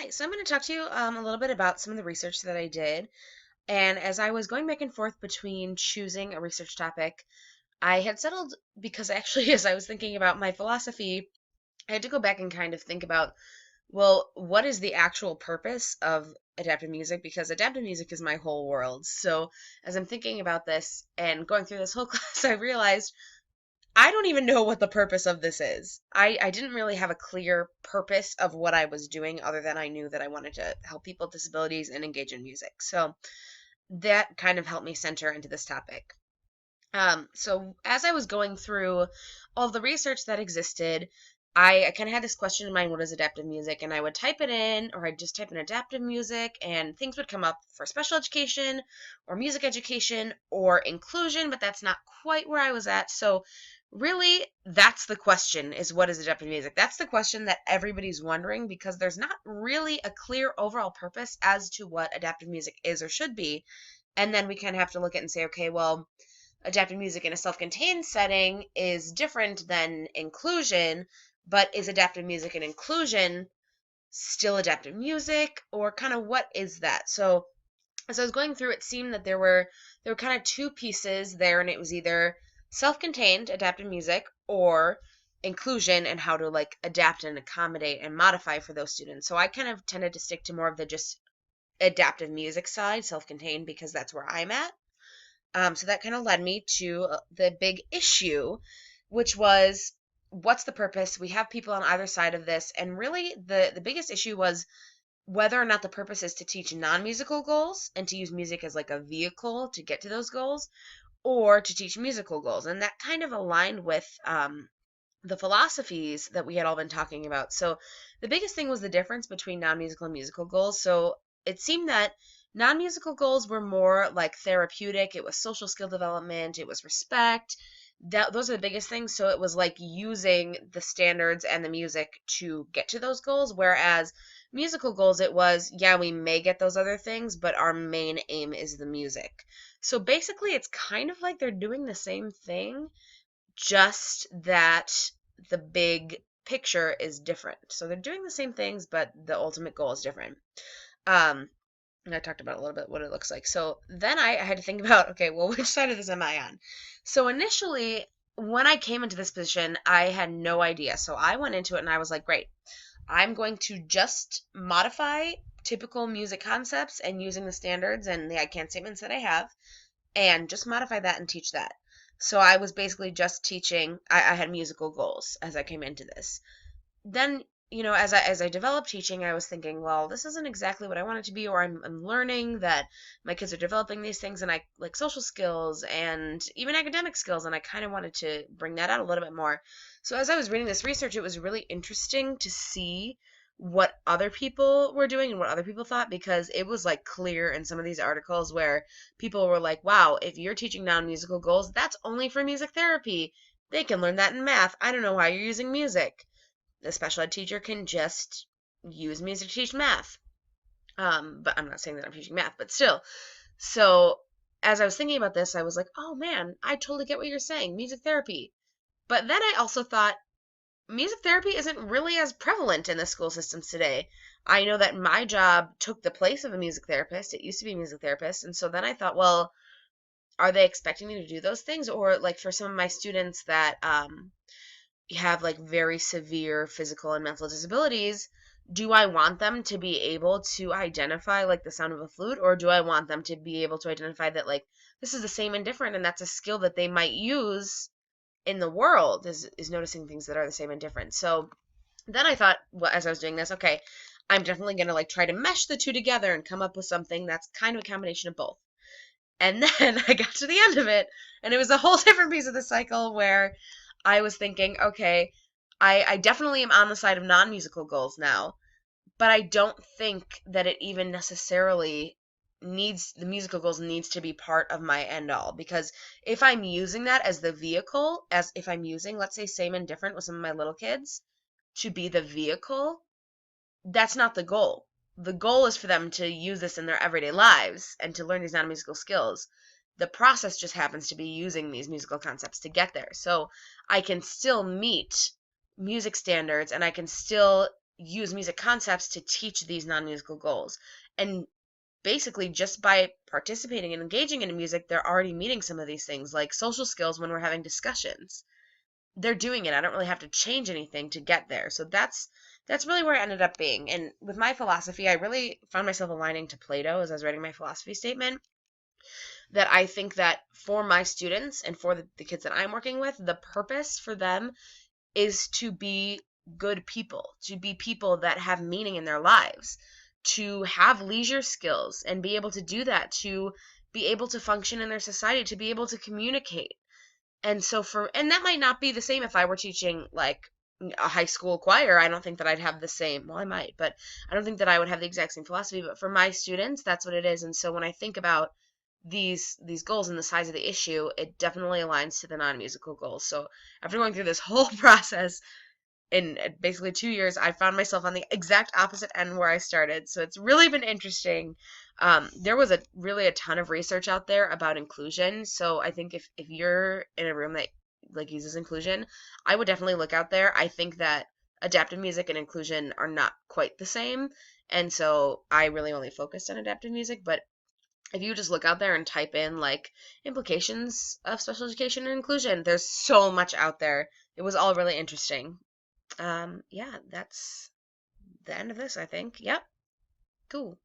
Hi, so I'm going to talk to you a little bit about some of the research that I did. And as I was going back and forth between choosing a research topic, I had settled because actually, as I was thinking about my philosophy, I had to go back and kind of think about, well, what is the actual purpose of adaptive music? Because adaptive music is my whole world. So as I'm thinking about this and going through this whole class, I realized I don't even know what the purpose of this is. I didn't really have a clear purpose of what I was doing other than I knew that I wanted to help people with disabilities and engage in music. So that kind of helped me center into this topic. So as I was going through all the research that existed, I kind of had this question in mind, what is adaptive music? And I would type it in, or I'd just type in adaptive music, and things would come up for special education, or music education, or inclusion, but that's not quite where I was at. So really, that's the question, is what is adaptive music? That's the question that everybody's wondering, because there's not really a clear overall purpose as to what adaptive music is or should be. And then we kind of have to look at and say, okay, well, adaptive music in a self-contained setting is different than inclusion, but is adaptive music and inclusion still adaptive music, or kind of what is that? So as I was going through, it seemed that there were kind of two pieces there, and it was either self-contained adaptive music or inclusion and how to like adapt and accommodate and modify for those students. So I kind of tended to stick to more of the just adaptive music side, self-contained, because that's where I'm at. So that kind of led me to the big issue, which was, what's the purpose? We have people on either side of this, and really the biggest issue was whether or not the purpose is to teach non-musical goals and to use music as like a vehicle to get to those goals, or to teach musical goals. And that kind of aligned with the philosophies that we had all been talking about. So the biggest thing was the difference between non-musical and musical goals. So it seemed that non-musical goals were more like therapeutic. It was social skill development. It was respect. Those are the biggest things. So it was like using the standards and the music to get to those goals. Whereas musical goals, it was, yeah, we may get those other things, but our main aim is the music. So basically, it's kind of like they're doing the same thing, just that the big picture is different. So they're doing the same things, but the ultimate goal is different. And I talked about a little bit what it looks like. So then I had to think about, okay, well, which side of this am I on? So initially, when I came into this position, I had no idea. So I went into it and I was like, great, I'm going to just modify typical music concepts and using the standards and the I can statements that I have, and just modify that and teach that. So I was basically just teaching. I had musical goals as I came into this. Then, as I developed teaching, I was thinking, well, this isn't exactly what I want it to be, or I'm learning that my kids are developing these things, and I like social skills and even academic skills, and I kind of wanted to bring that out a little bit more. So as I was reading this research, it was really interesting to see what other people were doing and what other people thought, because it was like clear in some of these articles where people were like, wow, if you're teaching non-musical goals, that's only for music therapy. They can learn that in math. I don't know why you're using music. The special ed teacher can just use music to teach math. But I'm not saying that I'm teaching math, but still. So as I was thinking about this, I was like, oh man, I totally get what you're saying, music therapy. But then I also thought, music therapy isn't really as prevalent in the school systems today. I know that my job took the place of a music therapist. It used to be a music therapist. And so then I thought, well, are they expecting me to do those things? Or like for some of my students that have like very severe physical and mental disabilities, do I want them to be able to identify like the sound of a flute, or do I want them to be able to identify that like this is the same and different, and that's a skill that they might use in the world, is noticing things that are the same and different. So then I thought, well, as I was doing this, okay, I'm definitely going to like try to mesh the two together and come up with something that's kind of a combination of both. And then I got to the end of it, and it was a whole different piece of the cycle where I was thinking, okay, I definitely am on the side of non-musical goals now, but I don't think that it even necessarily needs, the musical goals needs to be part of my end all, because if I'm using that as the vehicle, as if I'm using, let's say, same and different with some of my little kids to be the vehicle, that's not the goal. The goal is for them to use this in their everyday lives and to learn these non-musical skills. The process just happens to be using these musical concepts to get there. So I can still meet music standards, and I can still use music concepts to teach these non-musical goals. And basically, just by participating and engaging in music, they're already meeting some of these things, like social skills when we're having discussions. They're doing it. I don't really have to change anything to get there. So that's really where I ended up being. And with my philosophy, I really found myself aligning to Plato as I was writing my philosophy statement, that I think that for my students and for the kids that I'm working with, the purpose for them is to be good people, to be people that have meaning in their lives, to have leisure skills and be able to do that, to be able to function in their society, to be able to communicate. And so and that might not be the same if I were teaching like a high school choir. I don't think that I'd have the same, well, I might, but I don't think that I would have the exact same philosophy. But for my students, that's what it is. And so when I think about these goals and the size of the issue, it definitely aligns to the non-musical goals. So after going through this whole process in basically 2 years, I found myself on the exact opposite end where I started. So it's really been interesting. There was really a ton of research out there about inclusion. So I think if you're in a room that like uses inclusion, I would definitely look out there. I think that adaptive music and inclusion are not quite the same. And so I really only focused on adaptive music. But if you just look out there and type in like implications of special education and inclusion, there's so much out there. It was all really interesting. Yeah, that's the end of this, I think. Yep. Cool.